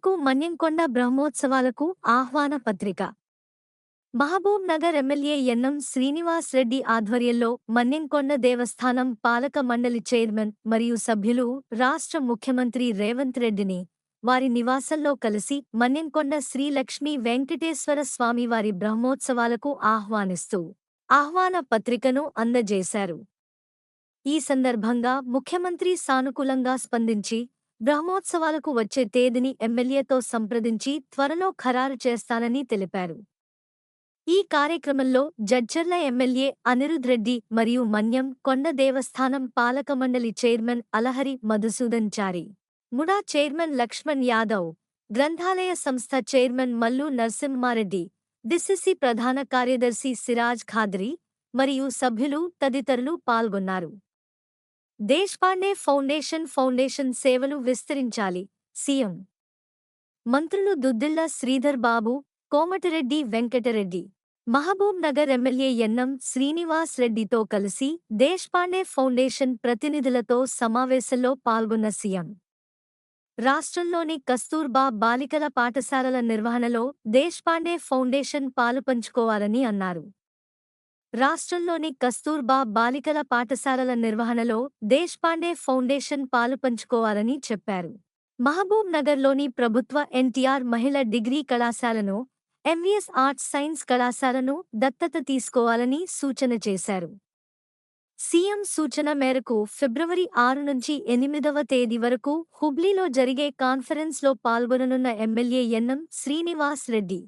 సీఎంకు మన్యంకొండ బ్రహ్మోత్సవాలకు ఆహ్వాన పత్రిక. మహబూబ్ నగర్ ఎమ్మెల్యే యన్నం శ్రీనివాస్ రెడ్డి ఆధ్వర్యంలో మన్యంకొండ దేవస్థానం పాలక మండలి చైర్మన్ మరియు సభ్యులు రాష్ట్ర ముఖ్యమంత్రి రేవంత్ రెడ్డిని వారి నివాసంలో కలిసి మన్యంకొండ శ్రీ లక్ష్మీ వెంకటేశ్వర స్వామివారి బ్రహ్మోత్సవాలకు ఆహ్వానిస్తూ ఆహ్వాన పత్రికను అందజేశారు. ఈ సందర్భంగా ముఖ్యమంత్రి సానుకూలంగా స్పందించి బ్రహ్మోత్సవాలకు వచ్చే తేదీని ఎమ్మెల్యేతో సంప్రదించి త్వరలో ఖరారు చేస్తానని తెలిపారు. ఈ కార్యక్రమంలో జడ్చర్ల ఎమ్మెల్యే అనిరుద్ రెడ్డి మరియు మన్యం కొండ దేవస్థానం పాలకమండలి చైర్మన్ అలహరి మధుసూదన్ చారి, ముడా చైర్మన్ లక్ష్మణ్ యాదవ్, గ్రంథాలయ సంస్థ చైర్మన్ మల్లు నరసింహారెడ్డి, డిసిసి ప్రధాన కార్యదర్శి సిరాజ్ ఖాద్రి మరియు సభ్యులు తదితరులు పాల్గొన్నారు. దేశ్పాండే ఫౌండేషన్ సేవలు విస్తరించాలి. సీఎం మంత్రులు దుద్దిళ్ల శ్రీధర్ బాబు, కోమటిరెడ్డి వెంకటరెడ్డి, మహబూబ్ నగర్ ఎమ్మెల్యే యన్నం శ్రీనివాస్ రెడ్డితో కలిసి దేశ్పాండే ఫౌండేషన్ ప్రతినిధులతో సమావేశంలో పాల్గొన్న సీఎం రాష్ట్రంలోని కస్తూర్బా బాలికల పాఠశాలల నిర్వహణలో దేశ్పాండే ఫౌండేషన్ పాలుపంచుకోవాలని అన్నారు. రాష్ట్రంలోని కస్తూర్బా బాలికల పాఠశాలల నిర్వహణలో దేశ్పాండే ఫౌండేషన్ పాలుపంచుకోవాలని చెప్పారు. మహబూబ్ నగర్లోని ప్రభుత్వ ఎన్టీఆర్ మహిళా డిగ్రీ కళాశాలను, ఎంవీఎస్ ఆర్ట్స్ సైన్స్ కళాశాలను దత్తత తీసుకోవాలని సూచన చేశారు. సీఎం సూచన మేరకు ఫిబ్రవరి 6 నుంచి 8వ తేదీ వరకు హుబ్లీలో జరిగే కాన్ఫరెన్స్లో పాల్గొననున్న ఎమ్మెల్యే యన్నం శ్రీనివాస్ రెడ్డి